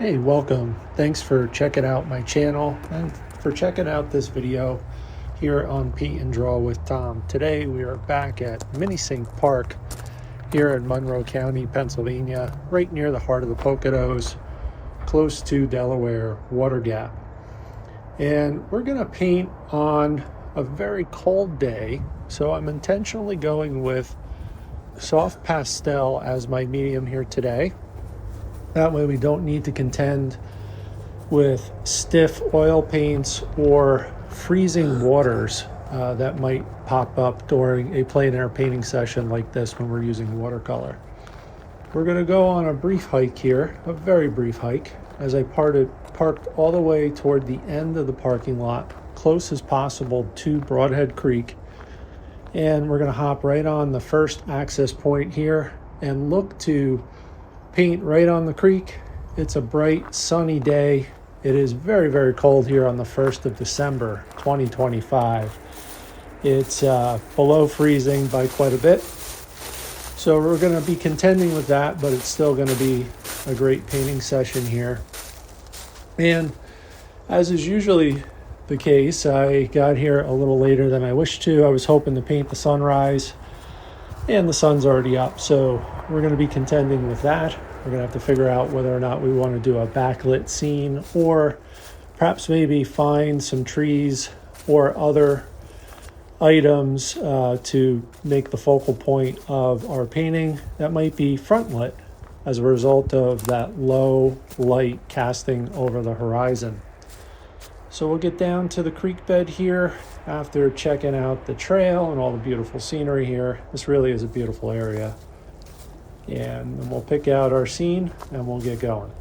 Hey, welcome. Thanks for checking out my channel and for checking out this video here on Paint and Draw with Tom. Today we are back at Minisink Park here in Monroe County, Pennsylvania, right near the heart of the Poconos, close to Delaware Water Gap. And we're going to paint on a very cold day, so I'm intentionally going with soft pastel as my medium here today. That way we don't need to contend with stiff oil paints or freezing waters that might pop up during a plein air painting session like this when we're using watercolor. We're going to go on a brief hike here, a very brief hike, as I parked all the way toward the end of the parking lot, close as possible to Broadhead Creek. And we're going to hop right on the first access point here and look to paint right on the creek. It's a bright sunny day. It is very, very cold here on the 1st of December 2025. It's below freezing by quite a bit. So we're going to be contending with that, but it's still going to be a great painting session here. And as is usually the case, I got here a little later than I wished to. I was hoping to paint the sunrise, and the sun's already up, so we're going to be contending with that. We're going to have to figure out whether or not we want to do a backlit scene, or perhaps maybe find some trees or other items to make the focal point of our painting that might be front lit as a result of that low light casting over the horizon. So we'll get down to the creek bed here after checking out the trail and all the beautiful scenery here. This really is a beautiful area. And then we'll pick out our scene and we'll get going.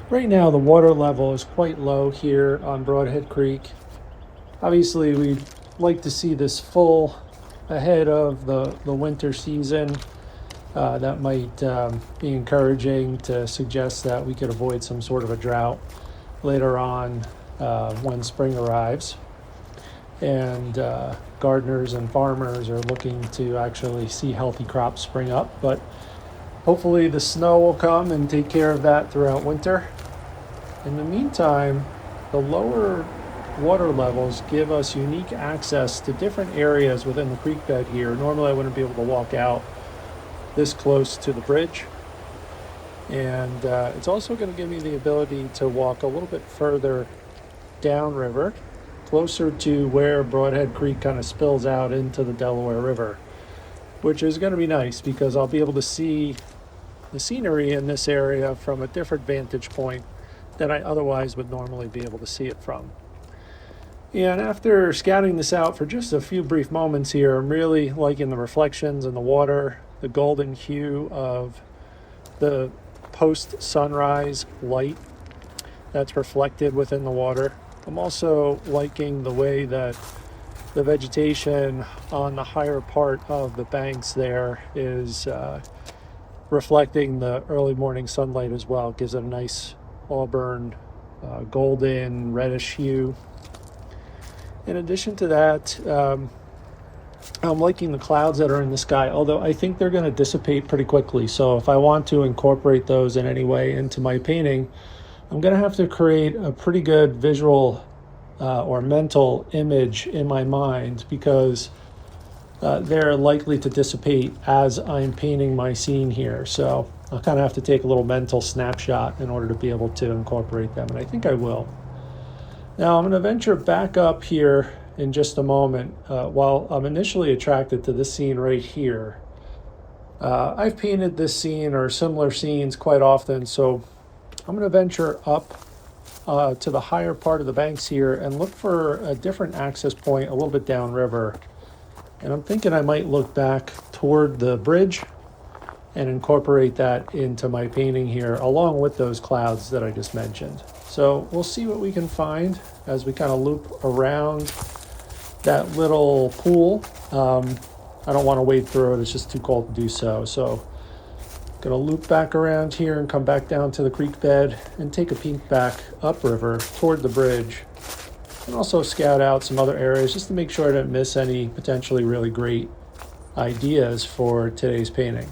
Right now, the water level is quite low here on Broadhead Creek. Obviously, we'd like to see this full ahead of the winter season. That might be encouraging to suggest that we could avoid some sort of a drought later on when spring arrives. And gardeners and farmers are looking to actually see healthy crops spring up. But hopefully the snow will come and take care of that throughout winter. In the meantime, the lower water levels give us unique access to different areas within the creek bed here. Normally I wouldn't be able to walk out this close to the bridge. And it's also going to give me the ability to walk a little bit further downriver, closer to where Broadhead Creek kind of spills out into the Delaware River, which is going to be nice because I'll be able to see the scenery in this area from a different vantage point than I otherwise would normally be able to see it from. And after scouting this out for just a few brief moments here, I'm really liking the reflections in the water, the golden hue of the post-sunrise light that's reflected within the water. I'm also liking the way that the vegetation on the higher part of the banks there is reflecting the early morning sunlight as well. It gives it a nice auburn, golden, reddish hue. In addition to that, I'm liking the clouds that are in the sky, although I think they're going to dissipate pretty quickly. So if I want to incorporate those in any way into my painting, I'm going to have to create a pretty good visual or mental image in my mind, because they're likely to dissipate as I'm painting my scene here. So I'll kind of have to take a little mental snapshot in order to be able to incorporate them, and I think I will. Now I'm going to venture back up here in just a moment. While I'm initially attracted to this scene right here, I've painted this scene or similar scenes quite often, so I'm going to venture up to the higher part of the banks here and look for a different access point a little bit downriver. And I'm thinking I might look back toward the bridge and incorporate that into my painting here, along with those clouds that I just mentioned. So we'll see what we can find as we kind of loop around that little pool. I don't want to wade through it, it's just too cold to do so. So I'm gonna loop back around here and come back down to the creek bed and take a peek back upriver toward the bridge, and also scout out some other areas just to make sure I didn't miss any potentially really great ideas for today's painting.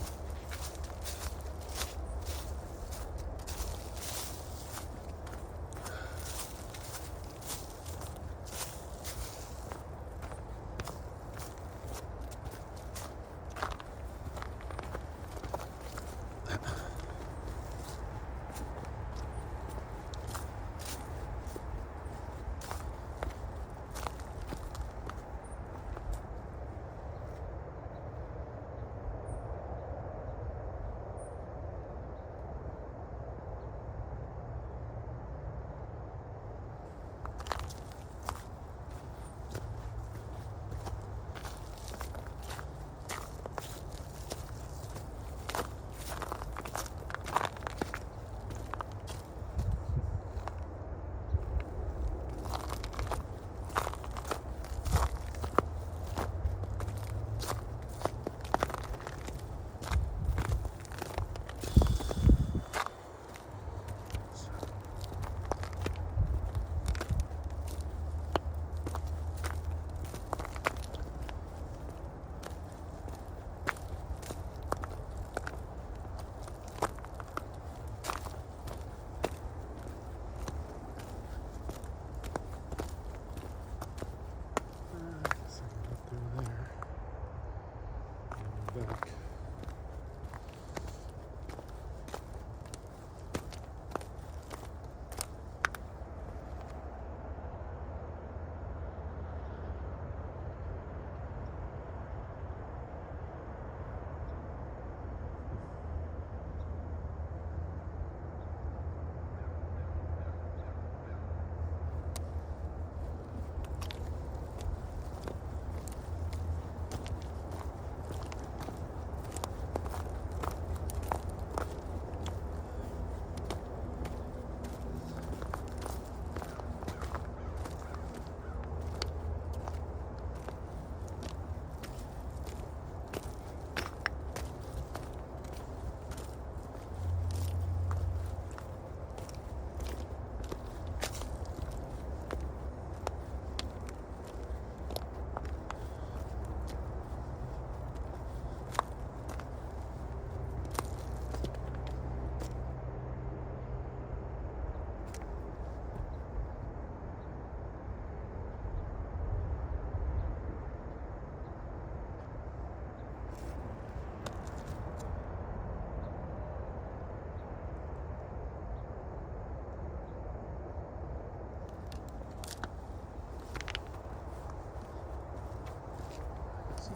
Back.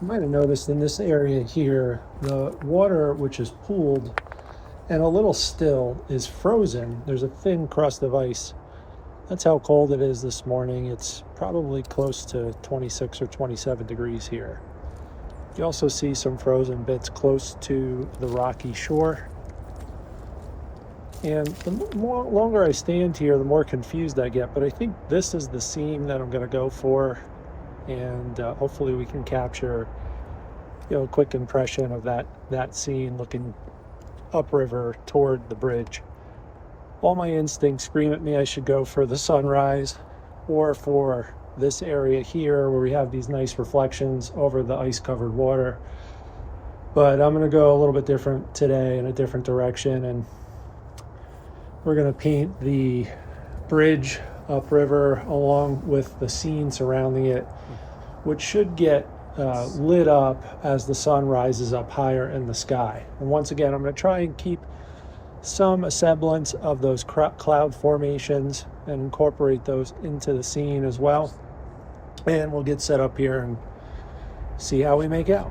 You might have noticed in this area here, the water, which is pooled and a little still, is frozen. There's a thin crust of ice. That's how cold it is this morning. It's probably close to 26 or 27 degrees here. You also see some frozen bits close to the rocky shore. And the longer I stand here, the more confused I get. But I think this is the scene that I'm going to go for. And hopefully we can capture, a quick impression of that scene looking upriver toward the bridge. All my instincts scream at me I should go for the sunrise or for this area here where we have these nice reflections over the ice-covered water. But I'm going to go a little bit different today, in a different direction, and we're going to paint the bridge upriver along with the scene surrounding it, which should get lit up as the sun rises up higher in the sky. And once again, I'm going to try and keep some semblance of those cloud formations and incorporate those into the scene as well. And we'll get set up here and see how we make out.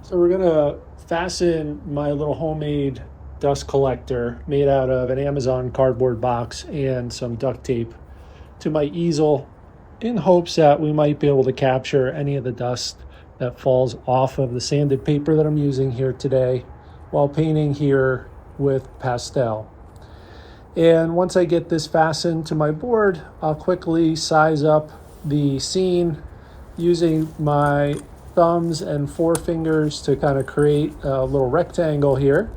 So we're gonna fasten my little homemade dust collector made out of an Amazon cardboard box and some duct tape to my easel in hopes that we might be able to capture any of the dust that falls off of the sanded paper that I'm using here today while painting here with Pastel. And once I get this fastened to my board, I'll quickly size up the scene using my thumbs and forefingers to kind of create a little rectangle here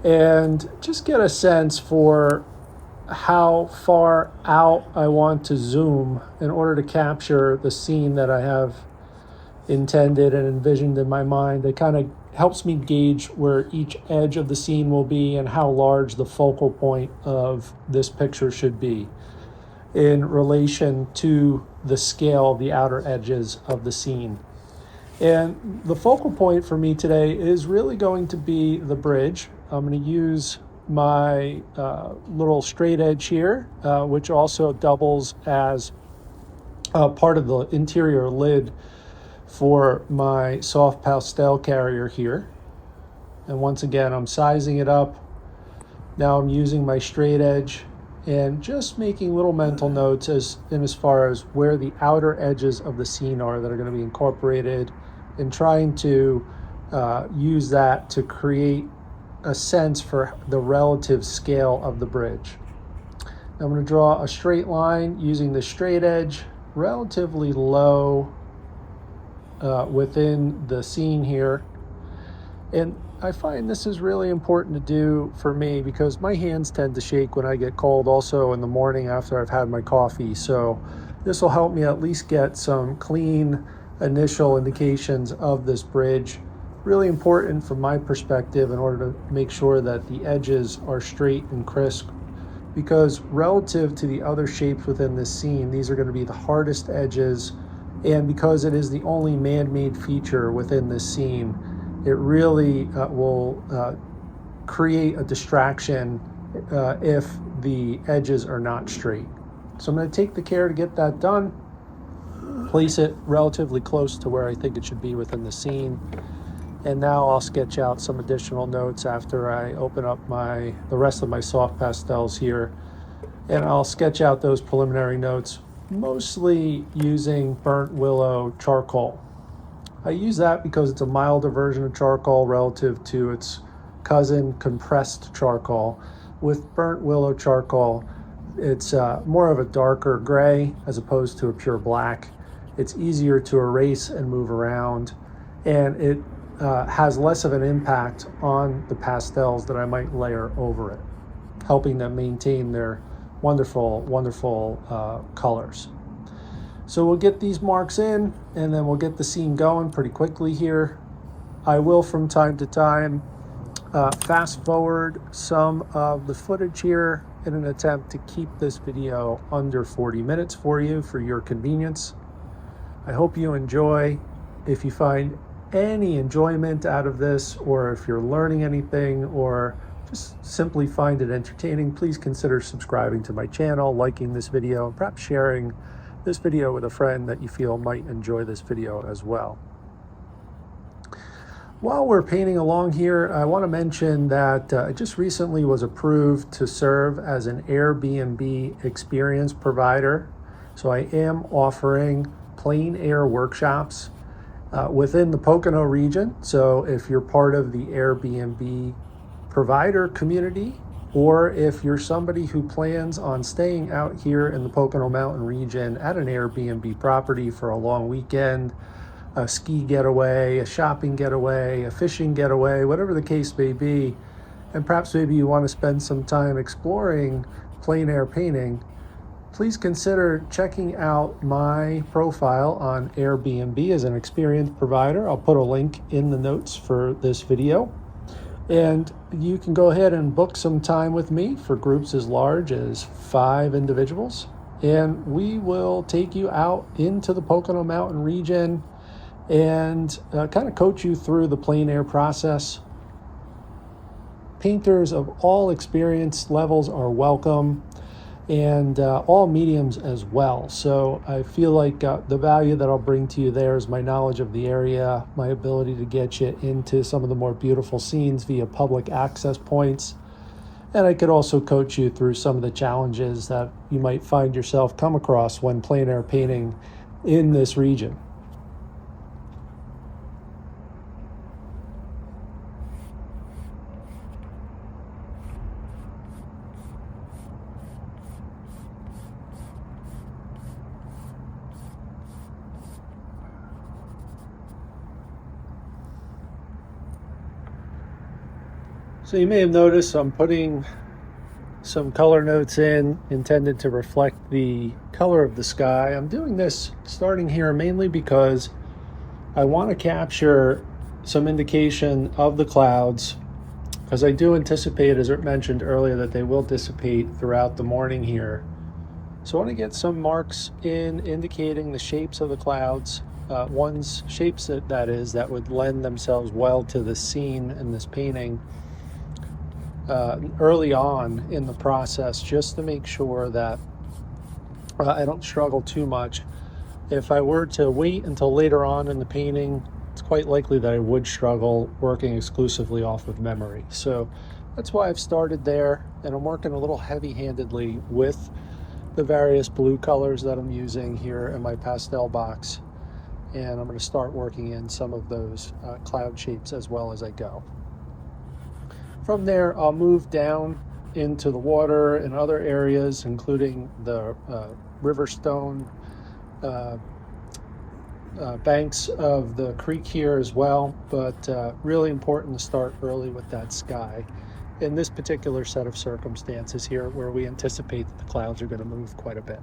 and just get a sense for how far out I want to zoom in order to capture the scene that I have intended and envisioned in my mind. It kind of helps me gauge where each edge of the scene will be and how large the focal point of this picture should be in relation to the scale of the outer edges of the scene. And the focal point for me today is really going to be the bridge. I'm going to use my little straight edge here, which also doubles as part of the interior lid for my soft pastel carrier here. And once again, I'm sizing it up. Now I'm using my straight edge and just making little mental notes as far as where the outer edges of the scene are that are going to be incorporated, and trying to use that to create a sense for the relative scale of the bridge. Now I'm going to draw a straight line using the straight edge relatively low within the scene here. And I find this is really important to do for me because my hands tend to shake when I get cold, also in the morning after I've had my coffee. So this will help me at least get some clean initial indications of this bridge. Really important from my perspective in order to make sure that the edges are straight and crisp, because relative to the other shapes within this scene, these are going to be the hardest edges. And because it is the only man-made feature within this scene, it really will create a distraction if the edges are not straight. So I'm going to take the care to get that done, place it relatively close to where I think it should be within the scene, And now I'll sketch out some additional notes after I open up the rest of my soft pastels here. And I'll sketch out those preliminary notes, mostly using burnt willow charcoal. I use that because it's a milder version of charcoal relative to its cousin, compressed charcoal. With burnt willow charcoal, it's more of a darker gray as opposed to a pure black. It's easier to erase and move around, and it has less of an impact on the pastels that I might layer over it, helping them maintain their wonderful, wonderful colors. So we'll get these marks in, and then we'll get the scene going pretty quickly here. I will, from time to time, fast forward some of the footage here in an attempt to keep this video under 40 minutes for you, for your convenience. I hope you enjoy. If you find any enjoyment out of this, or if you're learning anything, or just simply find it entertaining, please consider subscribing to my channel, liking this video, and perhaps sharing this video with a friend that you feel might enjoy this video as well. While we're painting along here, I want to mention that I just recently was approved to serve as an Airbnb experience provider. So I am offering plein air workshops within the Pocono region. So if you're part of the Airbnb provider community, or if you're somebody who plans on staying out here in the Pocono Mountain region at an Airbnb property for a long weekend, a ski getaway, a shopping getaway, a fishing getaway, whatever the case may be, and perhaps maybe you want to spend some time exploring plein air painting, please consider checking out my profile on Airbnb as an experienced provider. I'll put a link in the notes for this video. And you can go ahead and book some time with me for groups as large as 5 individuals. And we will take you out into the Pocono Mountain region and kind of coach you through the plein air process. Painters of all experience levels are welcome, and all mediums as well. So I feel like the value that I'll bring to you there is my knowledge of the area, my ability to get you into some of the more beautiful scenes via public access points. And I could also coach you through some of the challenges that you might find yourself come across when plein air painting in this region. So you may have noticed I'm putting some color notes in intended to reflect the color of the sky. I'm doing this starting here mainly because I want to capture some indication of the clouds, because I do anticipate, as I mentioned earlier, that they will dissipate throughout the morning here. So I want to get some marks in indicating the shapes of the clouds, shapes that would lend themselves well to the scene in this painting. Early on in the process, just to make sure that I don't struggle too much. If I were to wait until later on in the painting, it's quite likely that I would struggle working exclusively off of memory. So that's why I've started there, and I'm working a little heavy-handedly with the various blue colors that I'm using here in my pastel box, and I'm going to start working in some of those cloud shapes as well as I go. From there, I'll move down into the water and other areas, including the river stone banks of the creek here as well. But really important to start early with that sky in this particular set of circumstances here, where we anticipate that the clouds are going to move quite a bit.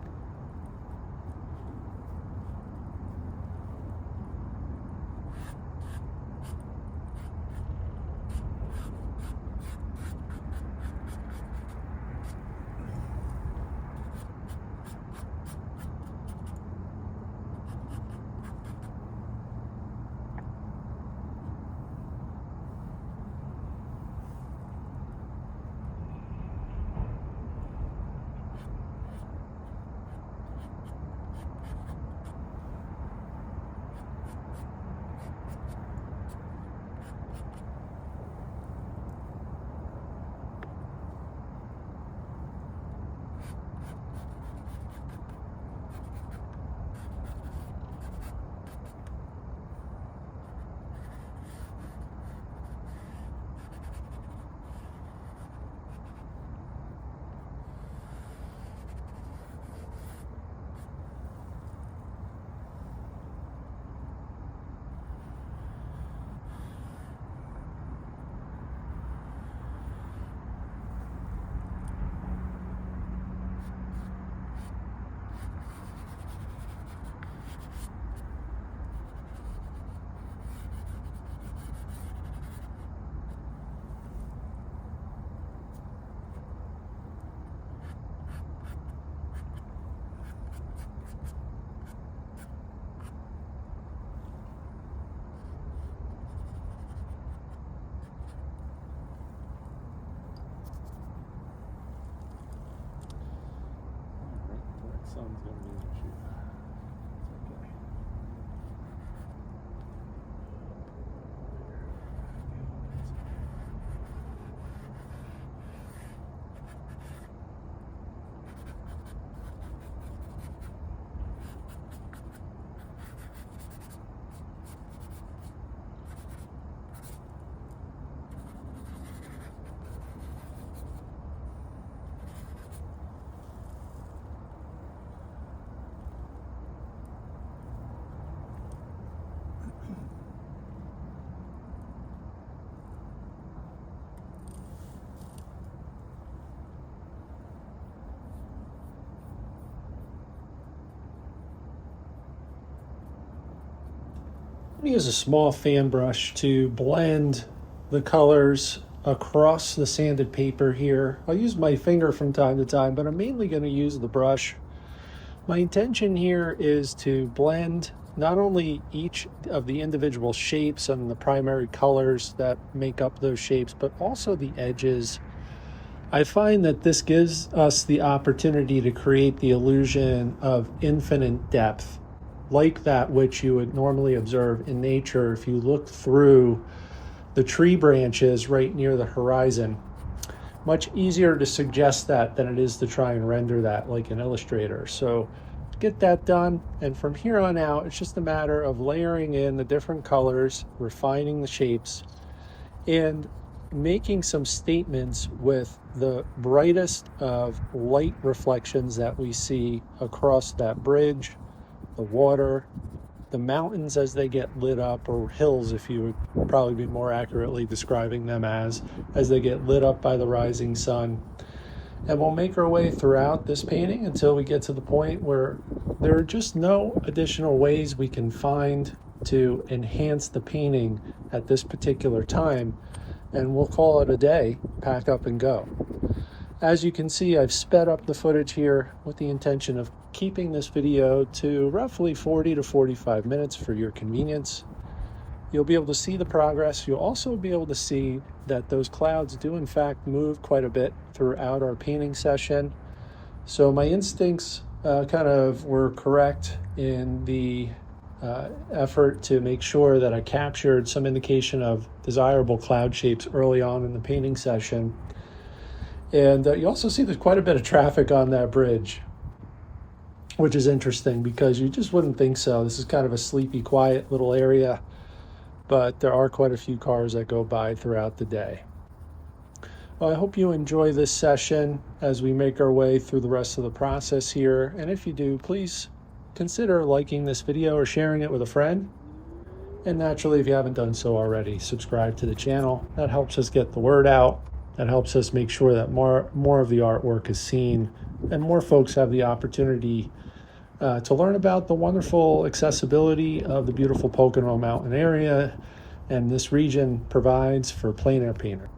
sun's going to be an issue. It's okay. I'm going to use a small fan brush to blend the colors across the sanded paper here. I'll use my finger from time to time, but I'm mainly going to use the brush. My intention here is to blend not only each of the individual shapes and the primary colors that make up those shapes, but also the edges. I find that this gives us the opportunity to create the illusion of infinite depth, like that which you would normally observe in nature if you look through the tree branches right near the horizon. Much easier to suggest that than it is to try and render that like an illustrator. So get that done, and from here on out, it's just a matter of layering in the different colors, refining the shapes, and making some statements with the brightest of light reflections that we see across that bridge, the water, the mountains as they get lit up, or hills if you would probably be more accurately describing them as they get lit up by the rising sun. And we'll make our way throughout this painting until we get to the point where there are just no additional ways we can find to enhance the painting at this particular time, and we'll call it a day, pack up and go. As you can see, I've sped up the footage here with the intention of keeping this video to roughly 40 to 45 minutes for your convenience. You'll be able to see the progress. You'll also be able to see that those clouds do in fact move quite a bit throughout our painting session. So my instincts kind of were correct in the effort to make sure that I captured some indication of desirable cloud shapes early on in the painting session. And you also see there's quite a bit of traffic on that bridge, which is interesting because you just wouldn't think so. This is kind of a sleepy, quiet little area, but there are quite a few cars that go by throughout the day. Well, I hope you enjoy this session as we make our way through the rest of the process here. And if you do, please consider liking this video or sharing it with a friend. And naturally, if you haven't done so already, subscribe to the channel. That helps us get the word out. That helps us make sure that more of the artwork is seen and more folks have the opportunity to learn about the wonderful accessibility of the beautiful Pocono Mountain area and this region provides for plein air painters.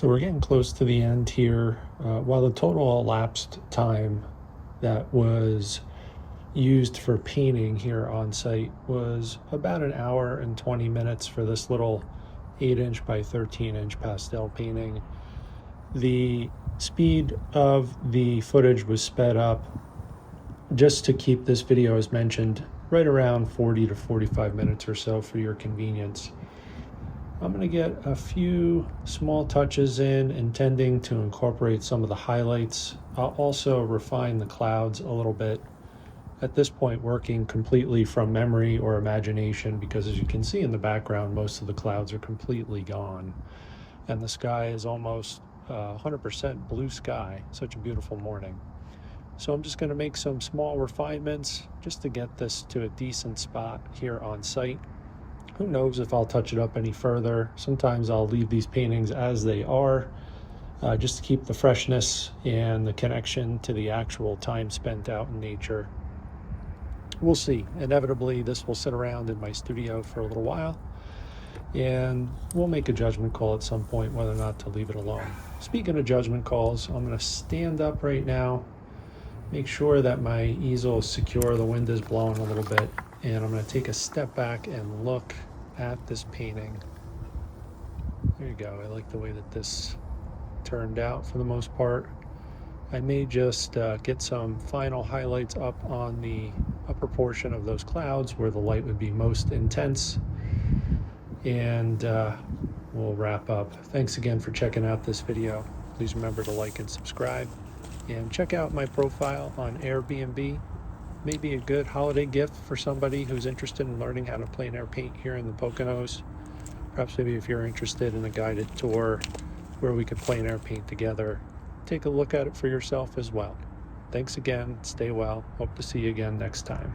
So we're getting close to the end here. While the total elapsed time that was used for painting here on site was about an hour and 20 minutes for this little 8-inch by 13-inch pastel painting, the speed of the footage was sped up just to keep this video, as mentioned, right around 40 to 45 minutes or so for your convenience. I'm going to get a few small touches in, intending to incorporate some of the highlights. I'll also refine the clouds a little bit. At this point, working completely from memory or imagination, because as you can see in the background, most of the clouds are completely gone. And the sky is almost 100% blue sky. Such a beautiful morning. So I'm just going to make some small refinements just to get this to a decent spot here on site. Who knows if I'll touch it up any further. Sometimes I'll leave these paintings as they are, just to keep the freshness and the connection to the actual time spent out in nature. We'll see. Inevitably, this will sit around in my studio for a little while, and we'll make a judgment call at some point whether or not to leave it alone. Speaking of judgment calls, I'm going to stand up right now, make sure that my easel is secure, the wind is blowing a little bit, and I'm going to take a step back and look at this painting. There you go. I like the way that this turned out for the most part. I may just get some final highlights up on the upper portion of those clouds where the light would be most intense, and we'll wrap up. Thanks again for checking out this video. Please remember to like and subscribe, and check out my profile on Airbnb. Maybe a good holiday gift for somebody who's interested in learning how to plein air paint here in the Poconos. Perhaps maybe if you're interested in a guided tour where we could plein air paint together, take a look at it for yourself as well. Thanks again. Stay well. Hope to see you again next time.